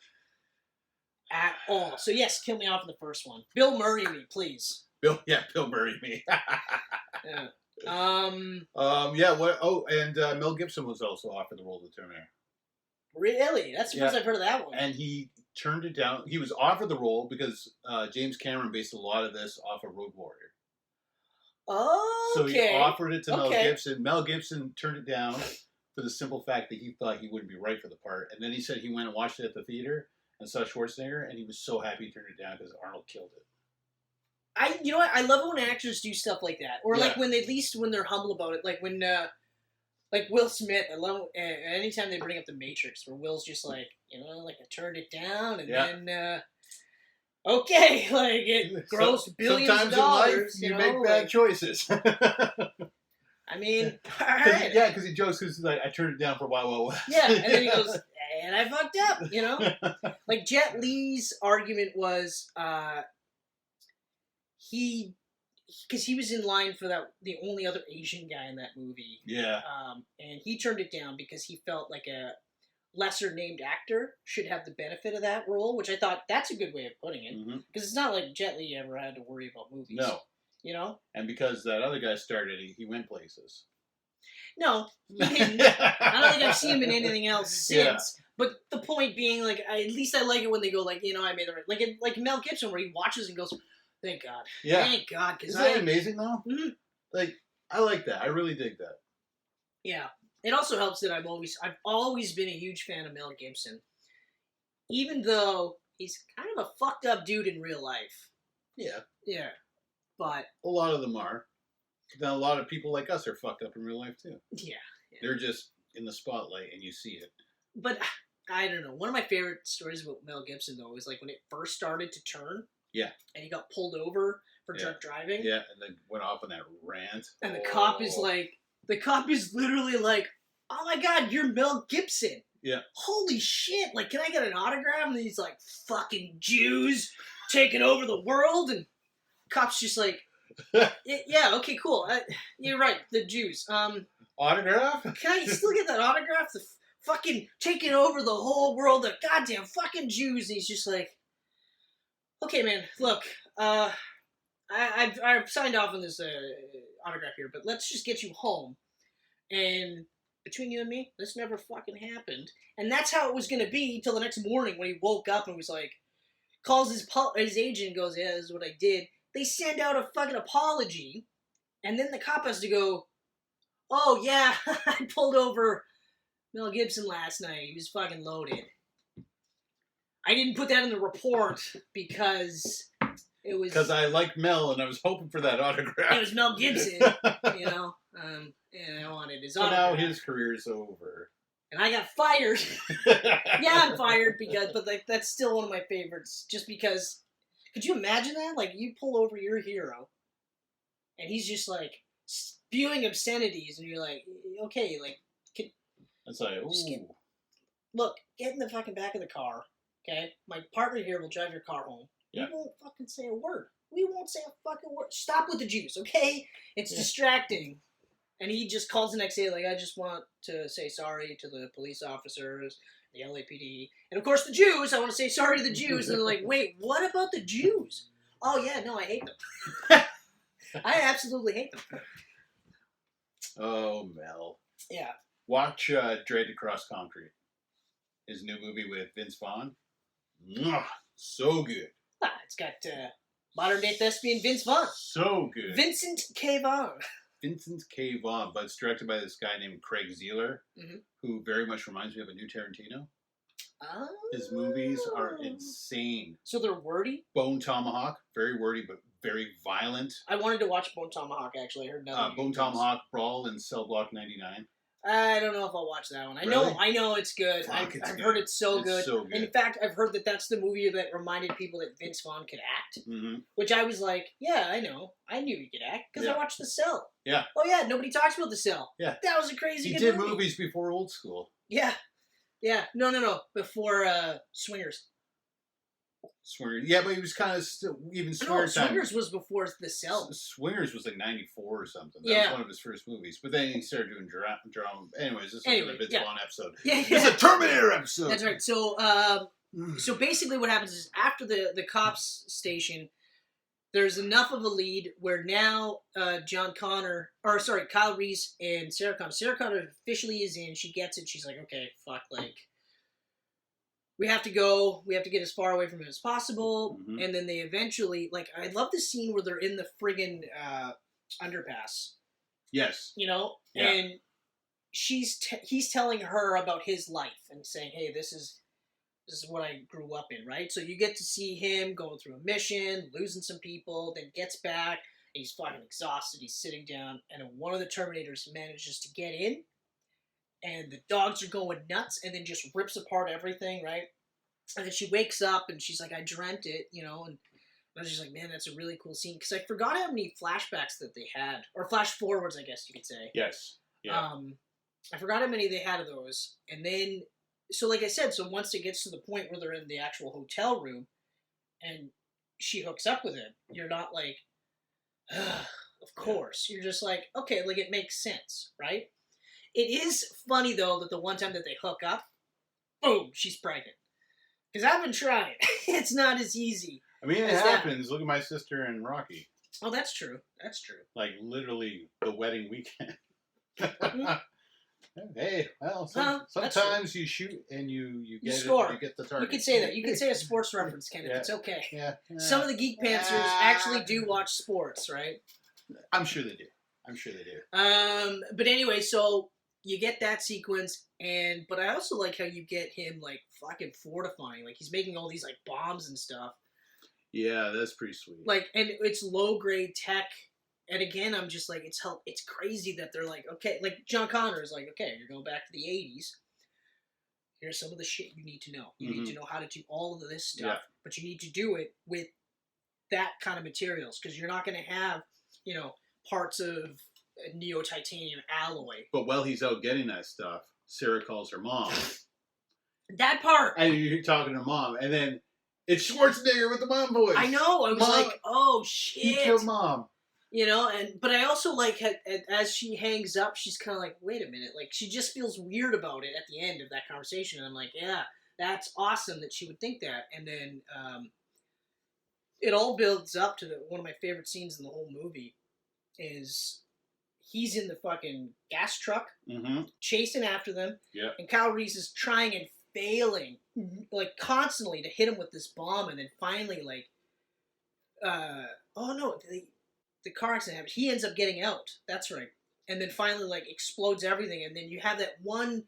At all. So yes, kill me off in the first one. Bill Murray me, please. Bill Murray me. Yeah. And Mel Gibson was also offered the role of the Terminator. Really? That's the first I've heard of that one. And he turned it down. He was offered the role because James Cameron based a lot of this off of Road Warrior. Oh, okay. So he offered it to Mel Gibson. Mel Gibson turned it down for the simple fact that he thought he wouldn't be right for the part. And then he said he went and watched it at the theater and saw Schwarzenegger, and he was so happy he turned it down because Arnold killed it. You know what? I love it when actors do stuff like that, or like when they're humble about it. Like when, like Will Smith. I love anytime they bring up The Matrix, where Will's just like, I turned it down, and then okay, like it grossed billions of dollars. Sometimes in life, you make bad choices. I mean, all right. Yeah, because he jokes because he's like, I turned it down for Wild Wild West. Yeah, and then he goes, and I fucked up. Like Jet Li's argument was, because he was in line for the only other Asian guy in that movie. Yeah. And he turned it down because he felt like a lesser named actor should have the benefit of that role, which I thought that's a good way of putting it. Because it's not like Jet Li ever had to worry about movies. No. You know? And because that other guy started it, he went places. No, he didn't. I don't think I've seen him in anything else since. Yeah. But the point being, like, at least I like it when they go, like, I made the right... Like Mel Gibson, where he watches and goes, thank God. Yeah. Thank God. Isn't that amazing, though? Mm-hmm. Like, I like that. I really dig that. Yeah. It also helps that I've always been a huge fan of Mel Gibson. Even though he's kind of a fucked up dude in real life. Yeah. Yeah. But... A lot of them are. Then a lot of people like us are fucked up in real life, too. Yeah. They're just in the spotlight and you see it. But, I don't know. One of my favorite stories about Mel Gibson, though, is like when it first started to turn. Yeah. And he got pulled over for drunk driving. Yeah, and then went off on that rant. And the cop is literally like, oh my God, you're Mel Gibson. Yeah. Holy shit. Like, can I get an autograph? And he's like, fucking Jews taking over the world. And cop's just like, yeah, okay, cool. You're right, the Jews. Autograph? Can I still get that autograph? The fucking taking over the whole world, the goddamn fucking Jews. And he's just like, okay, man, look, I've signed off on this autograph here, but let's just get you home. And between you and me, this never fucking happened. And that's how it was going to be till the next morning when he woke up and was like, calls his agent and goes, yeah, this is what I did. They send out a fucking apology, and then the cop has to go, oh, yeah, I pulled over Mel Gibson last night. He was fucking loaded. I didn't put that in the report because it was... Because I like Mel, and I was hoping for that autograph. It was Mel Gibson, and I wanted his autograph. Now his career's over. And I got fired. Yeah, I'm fired, but like that's still one of my favorites, just because... Could you imagine that? Like, you pull over your hero, and he's just, like, spewing obscenities, and you're like, okay, like... It's like, ooh. Look, get in the fucking back of the car, okay? My partner here will drive your car home. Yeah. We won't fucking say a word. We won't say a fucking word. Stop with the Jews, okay? It's distracting. And he just calls the next day, like, I just want to say sorry to the police officers... the LAPD, and of course the Jews. I want to say sorry to the Jews, and they're like, "Wait, what about the Jews?" Oh yeah, no, I hate them. I absolutely hate them. Oh, Mel. Yeah. Watch Dread Across Concrete. His new movie with Vince Vaughn. So good. It's got modern day thespian Vince Vaughn. So good. Vincent K. Vaughn. Vincent K. Vaughn, but it's directed by this guy named Craig Zeeler, who very much reminds me of a new Tarantino. Oh. His movies are insane. So they're wordy? Bone Tomahawk, very wordy, but very violent. I wanted to watch Bone Tomahawk, actually. I heard nothing. Bone Tomahawk, Brawl, and Cell Block 99. I don't know if I'll watch that one. Really? I know it's good. Fuck, I've heard it's so good. So good. And in fact, I've heard that that's the movie that reminded people that Vince Vaughn could act. Mm-hmm. Which I was like, yeah, I know. I knew he could act because I watched The Cell. Yeah. Oh yeah, nobody talks about The Cell. Yeah. That was a crazy good movie. He did movie. movies before Old School. Yeah. Yeah. No. Before Swingers. Swingers. Yeah, but he was kind of still, even Swingers. No, Swingers was before The Cell. Swingers was like 94 or something. That was one of his first movies. But then he started doing drama. Anyways, this is a Vince Vaughn episode. Yeah. It's a Terminator episode. That's right. So, so basically what happens is after the cops station, there's enough of a lead where now Kyle Reese and Sarah Connor officially is in. She gets it. She's like, okay, fuck, like, we have to go. We have to get as far away from it as possible. Mm-hmm. And then they eventually, like, I love the scene where they're in the friggin' underpass. Yes. You know? Yeah. And he's telling her about his life and saying, hey, this is what I grew up in, right? So you get to see him going through a mission, losing some people, then gets back, and he's fucking exhausted. He's sitting down, and one of the Terminators manages to get in, and the dogs are going nuts, and then just rips apart everything, right? And then she wakes up, and she's like, I dreamt it, you know, and I was just like, man, that's a really cool scene, because I forgot how many flashbacks that they had, or flash forwards, I guess you could say. Yes. Yeah. I forgot how many they had of those, and then, so like I said, so once it gets to the point where they're in the actual hotel room, and she hooks up with him, you're not like, of course. You're just like, okay, like, it makes sense, right? It is funny, though, that the one time that they hook up, boom, she's pregnant. Because I've been trying. It's not as easy. I mean, it happens. Look at my sister and Rocky. Oh, that's true. That's true. Like literally the wedding weekend. Hey, well, sometimes you shoot and you get score. You get the target. You can say that. You can say a sports reference, Kenneth. It's okay. Yeah. Some of the Geek Pantsers actually do watch sports, right? I'm sure they do. But anyway, so you get that sequence, but I also like how you get him like fucking fortifying, like he's making all these like bombs and stuff. Yeah, that's pretty sweet. Like, and it's low grade tech. And again, I'm just like, it's crazy that they're like, okay, like John Connor is like, okay, you're going back to the 80s. Here's some of the shit you need to know. You need to know how to do all of this stuff, but you need to do it with that kind of materials because you're not going to have, parts of neo-titanium alloy. But while he's out getting that stuff, Sarah calls her mom. That part! And you're talking to mom, and then it's Schwarzenegger with the mom voice. I know, I was like, oh shit. He killed mom. But I also like as she hangs up, she's kind of like, wait a minute, like she just feels weird about it at the end of that conversation. And I'm like, yeah, that's awesome that she would think that. And then it all builds up to one of my favorite scenes in the whole movie is he's in the fucking gas truck chasing after them. Yeah. And Kyle Reese is trying and failing like constantly to hit him with this bomb, and then finally like, oh no, the car accident happens. He ends up getting out. That's right. And then finally, like, explodes everything. And then you have that one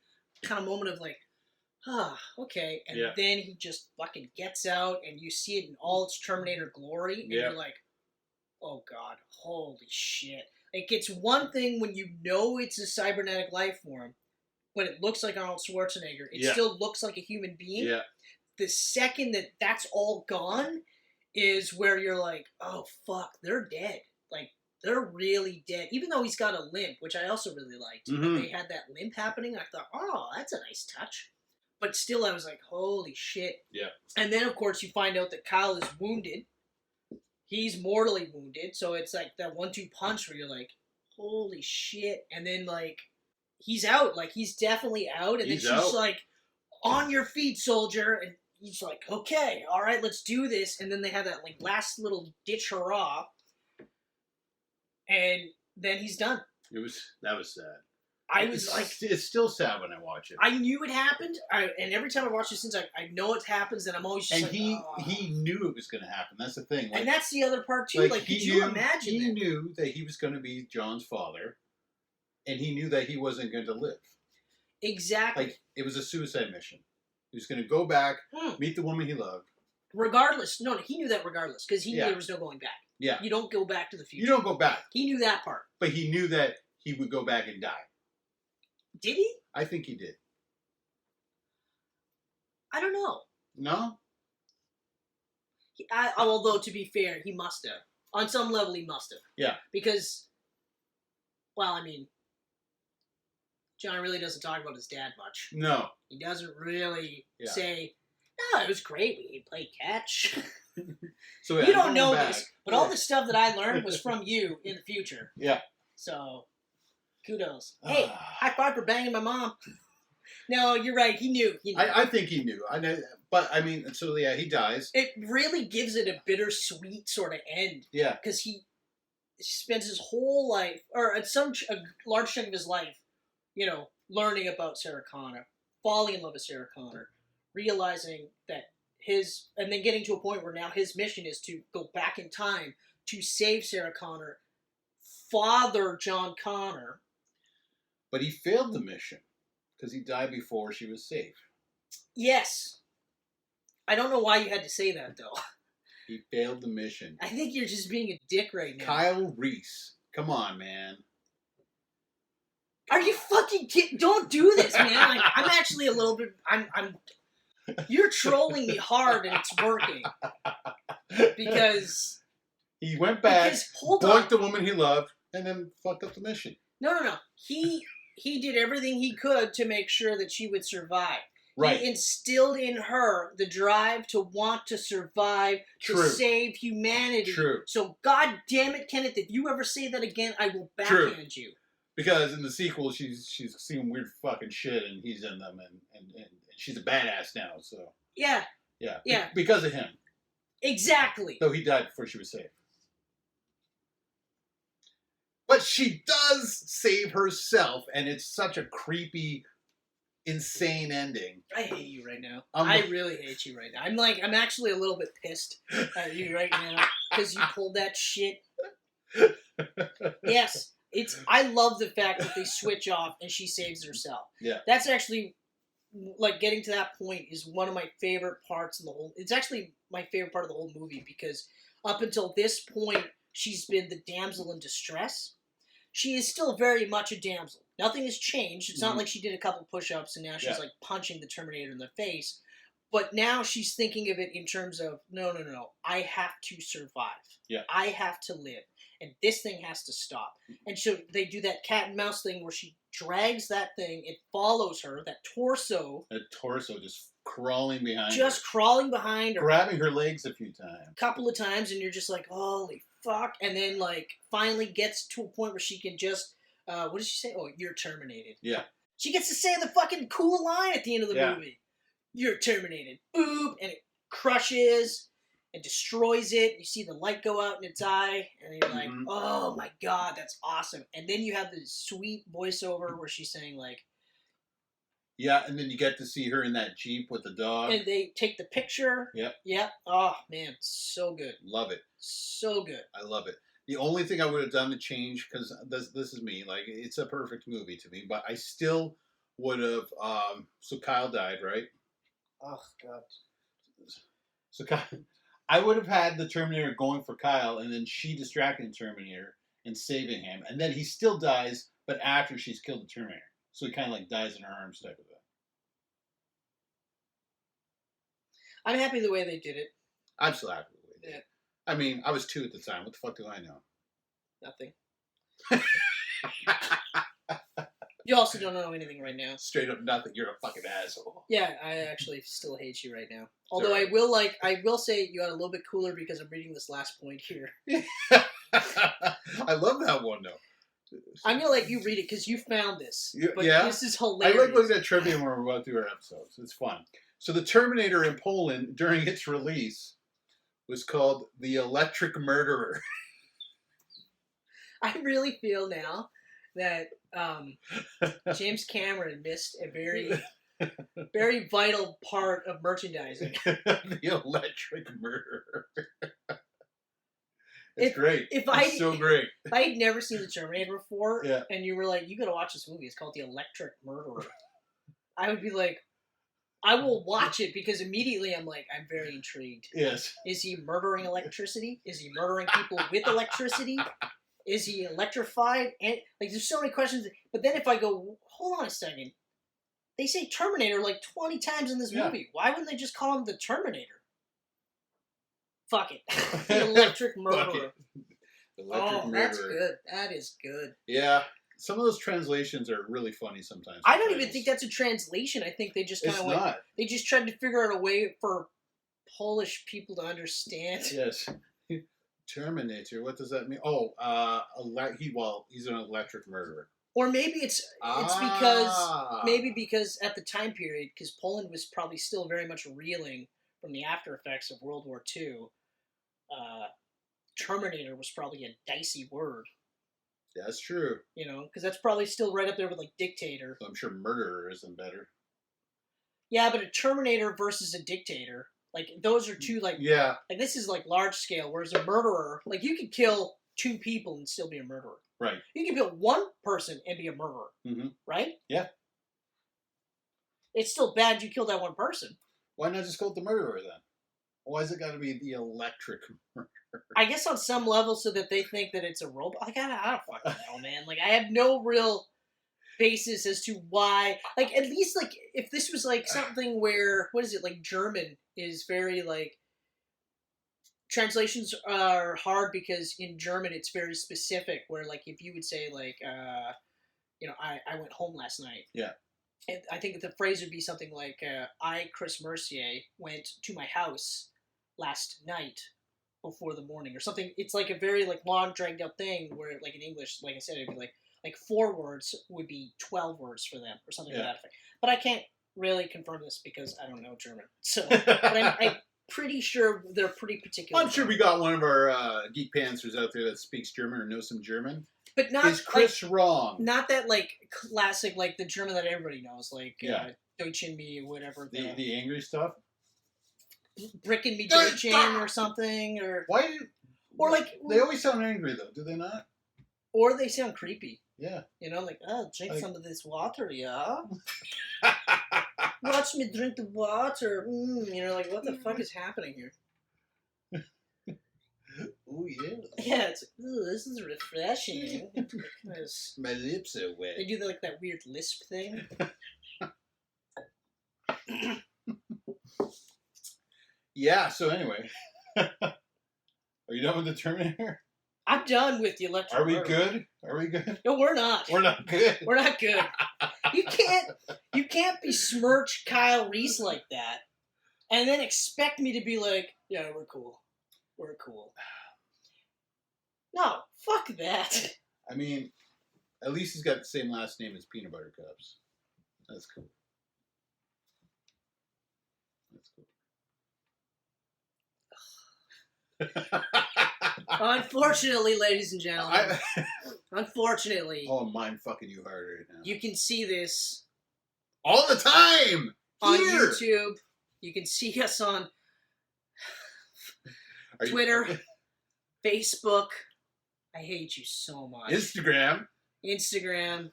kind of moment of, like, okay. And then he just fucking gets out, and you see it in all its Terminator glory. And you're like, oh, God, holy shit. Like, it's one thing when you know it's a cybernetic life form, but it looks like Arnold Schwarzenegger. It still looks like a human being. Yeah. The second that's all gone is where you're like, oh, fuck, they're dead. Like, they're really dead. Even though he's got a limp, which I also really liked. They had that limp happening. I thought, oh, that's a nice touch. But still, I was like, holy shit. Yeah. And then, of course, you find out that Kyle is wounded. He's mortally wounded. So it's like that 1-2 punch where you're like, holy shit. And then, like, he's out. Like, he's definitely out. And then she's like, on your feet, soldier. And he's like, okay, all right, let's do this. And then they have that, like, last little ditch hurrah. And then he's done. That was sad. I was like... It's still sad when I watch it. I knew it happened. And every time I watch it since, I know it happens, and I'm always just and he knew it was going to happen. That's the thing. Like, and that's the other part, too. Like could you imagine He knew that he was going to be John's father, and he knew that he wasn't going to live. Exactly. Like, it was a suicide mission. He was going to go back, meet the woman he loved. Regardless. No, he knew that regardless, because he knew there was no going back. Yeah. You don't go back to the future. You don't go back. He knew that part. But he knew that he would go back and die. Did he? I think he did. I don't know. No? Although, to be fair, he must have. On some level, he must have. Yeah. Because, well, I mean, John really doesn't talk about his dad much. No. He doesn't really say, no, it was great. We played catch. So you don't know this, but all the stuff that I learned was from you in the future. Yeah. So, kudos. Hey, high five for banging my mom. No, you're right. He knew. I think he knew. I know, but I mean, so yeah, he dies. It really gives it a bittersweet sort of end. Yeah. Because he spends his whole life, or a large chunk of his life, learning about Sarah Connor, falling in love with Sarah Connor, realizing that and then getting to a point where now his mission is to go back in time to save Sarah Connor, father John Connor. But he failed the mission because he died before she was safe. Yes. I don't know why you had to say that, though. He failed the mission. I think you're just being a dick right now. Kyle Reese. Come on, man. Are you fucking kidding? Don't do this, man. Like, I'm actually a little bit... You're trolling me hard, and it's working. Because... He went back, bonked the woman he loved, and then fucked up the mission. No. He did everything he could to make sure that she would survive. Right. He instilled in her the drive to want to survive, to save humanity. True. So, God damn it, Kenneth, if you ever say that again, I will backhand you. Because in the sequel, she's seen weird fucking shit, and he's in them, and she's a badass now, so... Yeah. Because of him. Exactly. Though he died before she was safe. But she does save herself, and it's such a creepy, insane ending. I hate you right now. I really hate you right now. I'm actually a little bit pissed at you right now because you pulled that shit. Yes, I love the fact that they switch off and she saves herself. Yeah. That's actually, like, getting to that point is one of my favorite parts of the whole... It's actually my favorite part of the whole movie because up until this point, she's been the damsel in distress. She is still very much a damsel. Nothing has changed. It's not like she did a couple push-ups and now she's like punching the Terminator in the face. But now she's thinking of it in terms of, no. I have to survive. Yeah. I have to live. And this thing has to stop. And so they do that cat and mouse thing where she drags that thing. It follows her. That torso. That torso just crawling behind her. Just crawling behind her. Grabbing her legs a few times. A couple of times. And you're just like, holy fuck. And then, like, finally gets to a point where she can just... what does she say? Oh, you're terminated. Yeah. She gets to say the fucking cool line at the end of the movie. You're terminated. Boop. And it crushes and destroys it. You see the light go out in its eye. And you're like, oh my god, that's awesome. And then you have this sweet voiceover where she's saying, like... Yeah, and then you get to see her in that Jeep with the dog. And they take the picture. Yep. Yep. Oh, man. So good. Love it. So good. I love it. The only thing I would have done to change, because this is me, like, it's a perfect movie to me, but I still would have, so Kyle died, right? Oh, God. So I would have had the Terminator going for Kyle, and then she distracting the Terminator and saving him, and then he still dies, but after she's killed the Terminator. So he kind of, like, dies in her arms type of thing. I'm happy the way they did it. I'm still happy with the way they did it. I mean, I was 2 at the time. What the fuck do I know? Nothing. You also don't know anything right now. Straight up nothing. You're a fucking asshole. Yeah, I actually still hate you right now. Although I will say you got a little bit cooler because I'm reading this last point here. I love that one though. I'm gonna let you read it because you found this. But this is hilarious. I like looking at trivia when we're about to do our episodes. It's fun. So the Terminator in Poland during its release was called the Electric Murderer. I really feel now that James Cameron missed a very, very vital part of merchandising. The Electric Murderer. It's great. It's so great. If I had never seen the Terminator before, and you were like, you gotta watch this movie, it's called The Electric Murderer, I would be like, I will watch it because immediately I'm like, I'm very intrigued. Yes. Is he murdering electricity? Is he murdering people with electricity? Is he electrified? And like, there's so many questions. But then if I go, hold on a second, they say Terminator like 20 times in this movie. Why wouldn't they just call him the Terminator? Fuck it. The Electric Murderer. That's good. That is good. Yeah. Some of those translations are really funny sometimes. I don't even think that's a translation. I think they just kind of went... They just tried to figure out a way for Polish people to understand. Yes. Terminator. What does that mean? Oh, he's an electric murderer. Or maybe it's because at the time period, because Poland was probably still very much reeling from the after effects of World War II, Terminator was probably a dicey word. Yeah, that's true. You know, because that's probably still right up there with, like, dictator. So I'm sure murderer isn't better. Yeah, but a Terminator versus a dictator, like, those are two, like... Yeah. Like, this is, like, large scale, whereas a murderer, like, you could kill 2 people and still be a murderer. Right. You can kill 1 person and be a murderer. Mm-hmm. Right? Yeah. It's still bad you killed that 1 person. Why not just call it the murderer, then? Why has it got to be the electric murderer? I guess on some level so that they think that it's a robot. Like, I don't fucking know, man. Like, I have no real basis as to why. Like, at least, like, if this was, like, something where, what is it, like, German is very, like, translations are hard because in German it's very specific, where, like, if you would say, like, you know, I went home last night. Yeah. And I think the phrase would be something like, I, Chris Mercier, went to my house last night before the morning, or something. It's like a very, like, long, dragged out thing where, like, in English, like I said, it'd be like 4 words would be 12 words for them, or something like that effect. But I can't really confirm this because I don't know German. So, but I'm pretty sure they're pretty particular. I'm sure we got one of our Geek Pantsers out there that speaks German or knows some German. But not Is Chris like, wrong? not that like classic, like the German that everybody knows, like Yeah. Deutschen Me or whatever. The angry stuff? Brickin' Me Deutschen or something, or Why? or like They always sound angry though, do they not? or they sound creepy. Yeah. You know, like, oh, drink Like- some of this water, yeah. Watch me drink the water. You know, like, what the fuck is happening here? Oh yeah. Yeah, it's like, ooh, this is refreshing. Because My lips are wet. they do like that weird lisp thing. Yeah. So anyway, are you done with the Terminator? I'm done with the electric. Are we murder. good? Are we good? No, we're not. We're not good. We're not good. You can't besmirch Kyle Reese like that, and then expect me to be like, yeah, we're cool. We're cool. No, fuck that. I mean, at least he's got the same last name as Peanut Butter Cups. That's cool. That's cool. Unfortunately, ladies and gentlemen, unfortunately, Oh, I'm mind fucking you hard right now. you can see this All the time! on Here! YouTube. You can see us on Are you- Twitter, Facebook. I hate you so much. Instagram. Instagram.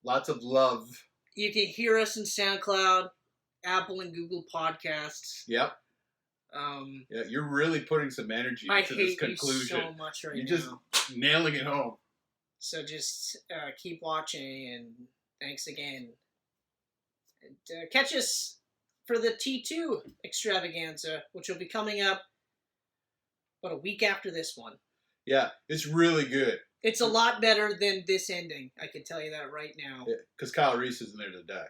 Lots of love. You can hear us in SoundCloud, Apple and Google Podcasts. Yep. Yeah, you're really putting some energy I into this hate conclusion. you so much right You're now. just nailing it home. So just keep watching, and thanks again. And catch us for the T2 extravaganza, which will be coming up about a week after this one. Yeah, it's really good. It's a lot better than this ending. I can tell you that right now. Because Kyle Reese isn't there to die.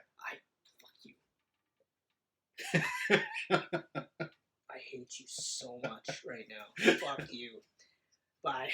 Fuck you. I hate you so much right now. Fuck you. Bye.